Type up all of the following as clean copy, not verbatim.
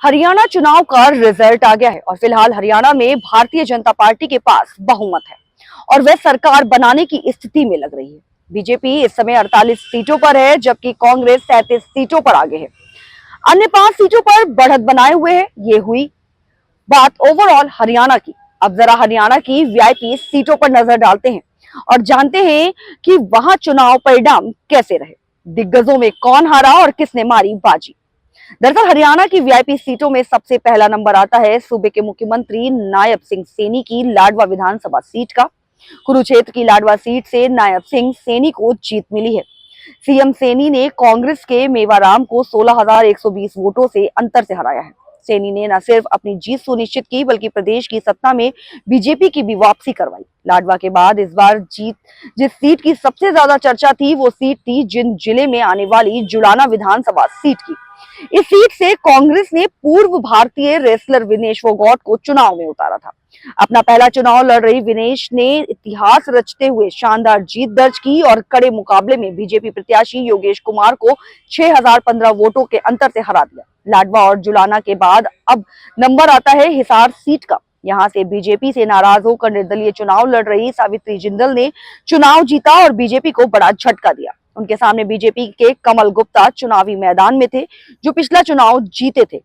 हरियाणा चुनाव का रिजल्ट आ गया है और फिलहाल हरियाणा में भारतीय जनता पार्टी के पास बहुमत है और वह सरकार बनाने की स्थिति में लग रही है। बीजेपी इस समय 48 सीटों पर है, जबकि कांग्रेस 37 सीटों पर आगे है। अन्य 5 सीटों पर बढ़त बनाए हुए है। ये हुई बात ओवरऑल हरियाणा की। अब जरा हरियाणा की वीआईपी सीटों पर नजर डालते हैं और जानते हैं कि वहां चुनाव परिणाम कैसे रहे, दिग्गजों में कौन हारा और किसने मारी बाजी। दरअसल हरियाणा की वीआईपी सीटों में सबसे पहला नंबर आता है सूबे के मुख्यमंत्री नायब सिंह सैनी की लाडवा विधानसभा सीट का। कुरुक्षेत्र की लाडवा सीट से नायब सिंह सैनी को जीत मिली है। सीएम सैनी ने कांग्रेस के मेवाराम को 16,120 वोटों से अंतर से हराया है। सैनी ने न सिर्फ अपनी जीत सुनिश्चित की, बल्कि प्रदेश की सत्ता में बीजेपी की भी वापसी करवाई। लाडवा के बाद इस बार जिस सीट की सबसे ज्यादा चर्चा थी, वो सीट थी जिंद जिले में आने वाली जुलाना विधानसभा सीट की। इस सीट से कांग्रेस ने पूर्व भारतीय रेसलर विनेश फोगाट को चुनाव में उतारा था। अपना पहला चुनाव लड़ रही विनेश ने इतिहास रचते हुए शानदार जीत दर्ज की और कड़े मुकाबले में बीजेपी प्रत्याशी योगेश कुमार को 6,015 वोटों के अंतर से हरा दिया। लाडवा और जुलाना के बाद अब नंबर आता है हिसार सीट का। यहां से बीजेपी से नाराज होकर निर्दलीय चुनाव लड़ रही सावित्री जिंदल ने चुनाव जीता और बीजेपी को बड़ा झटका दिया। उनके सामने बीजेपी के कमल गुप्ता चुनावी मैदान में थे, जो पिछला चुनाव जीते थे।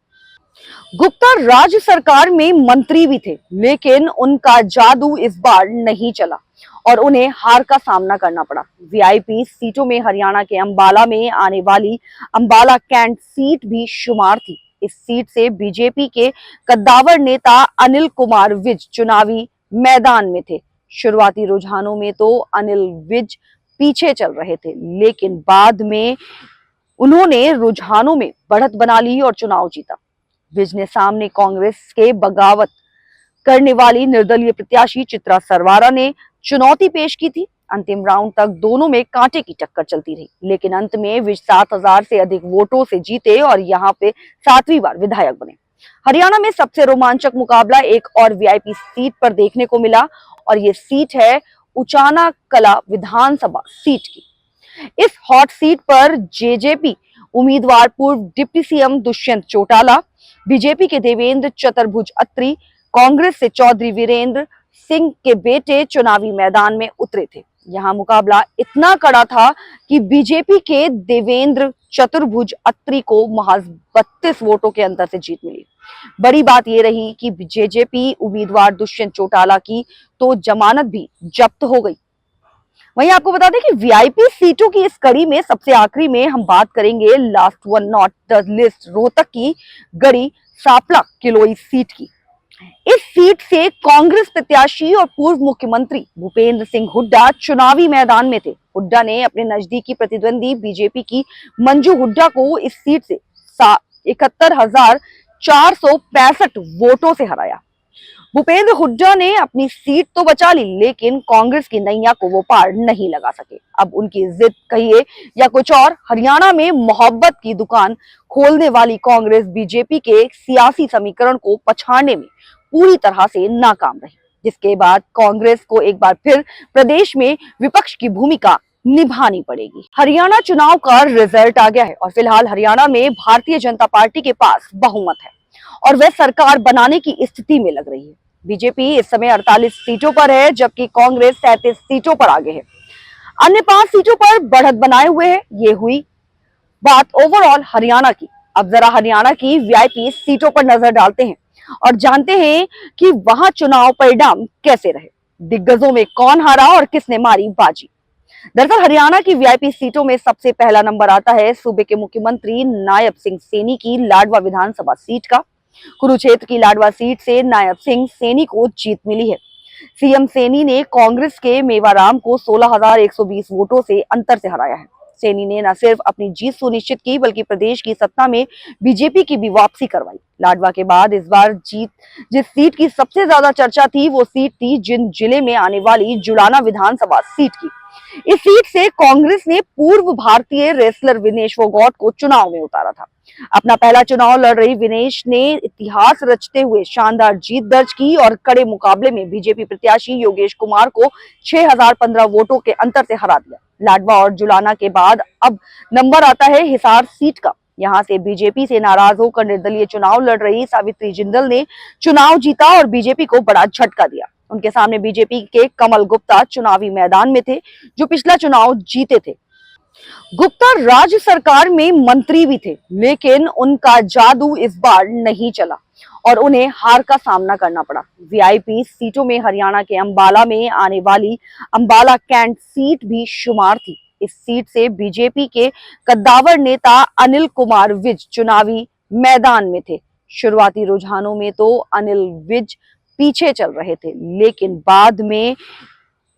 गुप्ता राज्य सरकार में मंत्री भी थे, लेकिन उनका जादू इस बार नहीं चला और उन्हें हार का सामना करना पड़ा। वीआईपी सीटों में हरियाणा के अंबाला में आने वाली अंबाला कैंट सीट भी शुमार थी। इस सीट से बीजेपी के कद्दावर नेता अनिल कुमार विज चुनावी मैदान में थे। शुरुआती रुझानों में तो अनिल विज पीछे चल रहे थे, लेकिन बाद में उन्होंने रुझानों में बढ़त बना ली और चुनाव जीता। विज ने सामने कांग्रेस के बगावत करने वाली निर्दलीय प्रत्याशी चित्रा सरवारा ने चुनौती पेश की थी। अंतिम राउंड तक दोनों में कांटे की टक्कर चलती रही, लेकिन अंत में विज 7,000 से अधिक वोटों से जीते और यहां पे 7वीं बार विधायक बने। हरियाणा में सबसे रोमांचक मुकाबला एक और वीआईपी सीट पर देखने को मिला और ये सीट है उचाना कला विधानसभा सीट की। इस हॉट सीट पर जेजेपी उम्मीदवार पूर्व deputy CM Dushyant Chautala, BJP के देवेंद्र चतुर्भुज अत्री, कांग्रेस से चौधरी वीरेंद्र सिंह के बेटे चुनावी मैदान में उतरे थे। यहां मुकाबला इतना कड़ा था कि बीजेपी के देवेंद्र चतुर्भुज अत्री को महज 32 वोटों के अंतर से जीत मिली। बड़ी बात यह रही कि जेजेपी उम्मीदवार दुष्यंत चौटाला की तो जमानत भी जब्त हो गई। वहीं आपको बता दें कि वीआईपी सीटों की इस कड़ी में सबसे आखिरी में हम बात करेंगे last one not the list Rohtak की गड़ी सापला किलोई सीट की। इस सीट से कांग्रेस प्रत्याशी और पूर्व मुख्यमंत्री भूपेंद्र सिंह हुड्डा चुनावी मैदान में थे। हुड्डा ने अपने नजदीकी प्रतिद्वंदी बीजेपी की मंजू हुड्डा को इस सीट से 71,465 वोटों से हराया। भूपेंद्र हुड्डा ने अपनी सीट तो बचा ली, लेकिन कांग्रेस की नैया को वो पार नहीं लगा सके। अब उनकी जिद कहिए या कुछ और, हरियाणा में मोहब्बत की दुकान खोलने वाली कांग्रेस बीजेपी के सियासी समीकरण को पछाड़ने में पूरी तरह से नाकाम रही, जिसके बाद कांग्रेस को एक बार फिर प्रदेश में विपक्ष की भूमिका निभानी पड़ेगी। हरियाणा चुनाव का रिजल्ट आ गया है और फिलहाल हरियाणा में भारतीय जनता पार्टी के पास बहुमत है और वह सरकार बनाने की स्थिति में लग रही है। बीजेपी इस समय 48 सीटों पर है, जबकि कांग्रेस 37 सीटों पर आगे है। अन्य 5 सीटों पर बढ़त बनाए हुए है। ये हुई बात ओवरऑल हरियाणा की। अब जरा हरियाणा की वीआईपी सीटों पर नजर डालते हैं और जानते हैं कि वहां चुनाव परिणाम कैसे रहे, दिग्गजों में कौन हारा और किसने मारी बाजी। दरअसल हरियाणा की वीआईपी सीटों में सबसे पहला नंबर आता है सूबे के मुख्यमंत्री नायब सिंह सैनी की लाडवा विधानसभा सीट का। कुरुक्षेत्र की लाडवा सीट से नायब सिंह सैनी को जीत मिली है। सीएम सैनी ने कांग्रेस के मेवाराम को 16,120 वोटों से अंतर से हराया है। सैनी ने न सिर्फ अपनी जीत सुनिश्चित की, बल्कि प्रदेश की सत्ता में बीजेपी की भी वापसी करवाई। लाडवा के बाद इस बार जिस सीट की सबसे ज्यादा चर्चा थी, वो सीट थी जिंद जिले में आने वाली जुलाना विधानसभा सीट की। इस सीट से कांग्रेस ने पूर्व भारतीय रेसलर विनेश फोगाट को चुनाव में उतारा था। अपना पहला चुनाव लड़ रही विनेश ने इतिहास रचते हुए शानदार जीत दर्ज की और कड़े मुकाबले में बीजेपी प्रत्याशी योगेश कुमार को 6,015 वोटों के अंतर से हरा दिया। लाडवा और जुलाना के बाद अब नंबर आता है हिसार सीट का। यहाँ से बीजेपी से नाराज होकर निर्दलीय चुनाव लड़ रही सावित्री जिंदल ने चुनाव जीता और बीजेपी को बड़ा झटका दिया। उनके सामने बीजेपी के कमल गुप्ता चुनावी मैदान में थे, जो पिछला चुनाव जीते थे। गुप्ता राज्य सरकार में मंत्री भी थे, लेकिन उनका जादू इस बार नहीं चला और उन्हें हार का सामना करना पड़ा। वीआईपी सीटों में हरियाणा के अंबाला में आने वाली अंबाला कैंट सीट भी शुमार थी। इस सीट से बीजेपी के कद्दावर नेता अनिल कुमार विज चुनावी मैदान में थे। शुरुआती रुझानों में तो अनिल विज पीछे चल रहे थे, लेकिन बाद में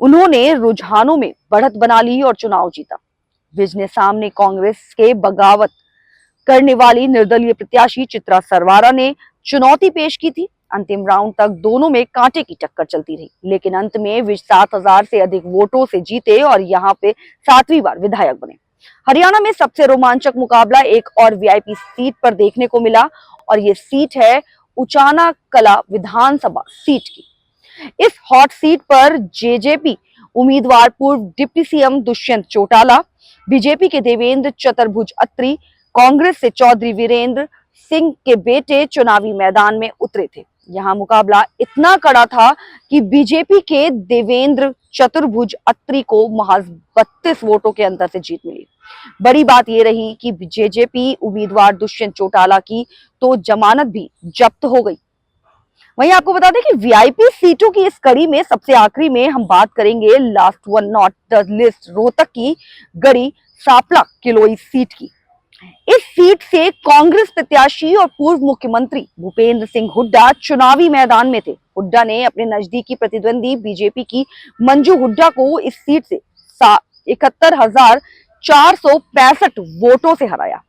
उन्होंने रुझानों में बढ़त बना ली और चुनाव जीता। विज ने सामने कांग्रेस के बगावत करने वाली निर्दलीय प्रत्याशी चित्रा सरवारा ने चुनौती पेश की थी। अंतिम राउंड तक दोनों में कांटे की टक्कर चलती रही, लेकिन अंत में विज 7,000 से अधिक वोटों से जीते और यहाँ पे 7वीं बार विधायक बने। हरियाणा में सबसे रोमांचक मुकाबला एक और वीआईपी सीट पर देखने को मिला और ये सीट है उचाना कला विधानसभा सीट की। इस हॉट सीट पर जेजेपी उम्मीदवार पूर्व deputy CM Dushyant Chautala, BJP के देवेंद्र चतुर्भुज अत्री, कांग्रेस से चौधरी वीरेंद्र सिंह के बेटे चुनावी मैदान में उतरे थे। यहाँ मुकाबला इतना कड़ा था कि बीजेपी के देवेंद्र चतुर्भुज अत्री को महज 32 वोटों के अंतर से जीत मिली। बड़ी बात यह रही कि जेजेपी उम्मीदवार दुष्यंत चौटाला की तो जमानत भी जब्त हो गई। वहीं आपको बता दें कि वीआईपी सीटों की इस कड़ी में सबसे आखिरी में हम बात करेंगे last one not the list Rohtak की गढ़ी सापला किलोई सीट की। इस सीट से कांग्रेस प्रत्याशी और पूर्व मुख्यमंत्री भूपेंद्र सिंह हुड्डा चुनावी मैदान में थे। हुड्डा ने अपने नजदीकी प्रतिद्वंदी बीजेपी की मंजू हुड्डा को इस सीट से 71,465 वोटों से हराया।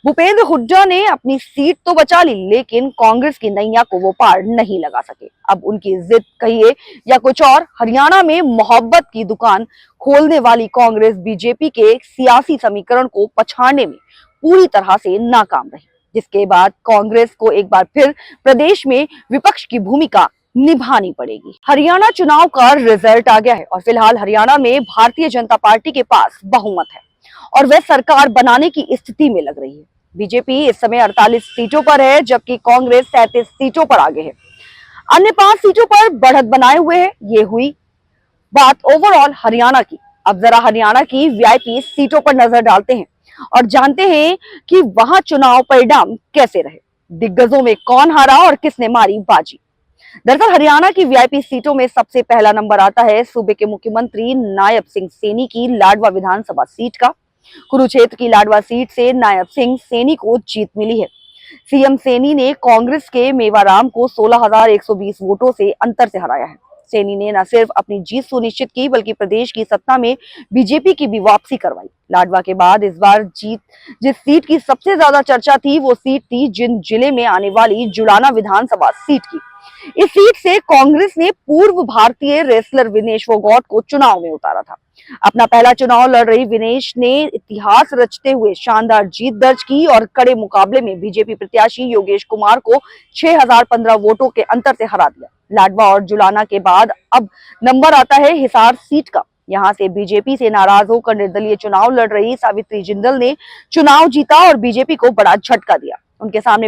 भूपेंद्र हुड्डा ने अपनी सीट तो बचा ली, लेकिन कांग्रेस की नैया को वो पार नहीं लगा सके। अब उनकी जिद कहिए या कुछ और, हरियाणा में मोहब्बत की दुकान खोलने वाली कांग्रेस बीजेपी के सियासी समीकरण को पछाड़ने में पूरी तरह से नाकाम रही, जिसके बाद कांग्रेस को एक बार फिर प्रदेश में विपक्ष की भूमिका निभानी पड़ेगी। हरियाणा चुनाव का रिजल्ट आ गया है और फिलहाल हरियाणा में भारतीय जनता पार्टी के पास बहुमत है और वह सरकार बनाने की स्थिति में लग रही है। बीजेपी इस समय 48 सीटों पर है, जबकि कांग्रेस 37 सीटों पर आगे है। अन्य 5 सीटों पर बढ़त बनाए हुए है। ये हुई बात ओवरऑल हरियाणा की। अब जरा हरियाणा की वीआईपी सीटों पर नजर डालते हैं और जानते हैं कि वहां चुनाव परिणाम कैसे रहे, दिग्गजों में कौन हारा और किसने मारी बाजी। दरअसल हरियाणा की वीआईपी सीटों में सबसे पहला नंबर आता है सूबे के मुख्यमंत्री नायब सिंह सैनी की लाडवा विधानसभा सीट का। कुरुक्षेत्र की लाडवा सीट से नायब सिंह सैनी को जीत मिली है। सीएम सैनी ने कांग्रेस के मेवाराम को 16,120 वोटों से अंतर से हराया है। सैनी ने न सिर्फ अपनी जीत सुनिश्चित की, बल्कि प्रदेश की सत्ता में बीजेपी की भी वापसी करवाई। लाडवा के बाद इस बार जिस सीट की सबसे ज्यादा चर्चा थी, वो सीट थी जिंद जिले में आने वाली जुलाना विधानसभा सीट की। इस सीट से कांग्रेस ने पूर्व भारतीय रेसलर विनेश फोगाट को चुनाव में उतारा था। अपना पहला चुनाव लड़ रही विनेश ने इतिहास रचते हुए शानदार जीत दर्ज की और कड़े मुकाबले में बीजेपी प्रत्याशी योगेश कुमार को 6,015 वोटों के अंतर से हरा दिया। लाडवा और जुलाना के बाद अब नंबर आता है हिसार सीट का। यहाँ से बीजेपी से नाराज होकर निर्दलीय चुनाव लड़ रही सावित्री जिंदल ने चुनाव जीता और बीजेपी को बड़ा झटका दिया। उनके सामने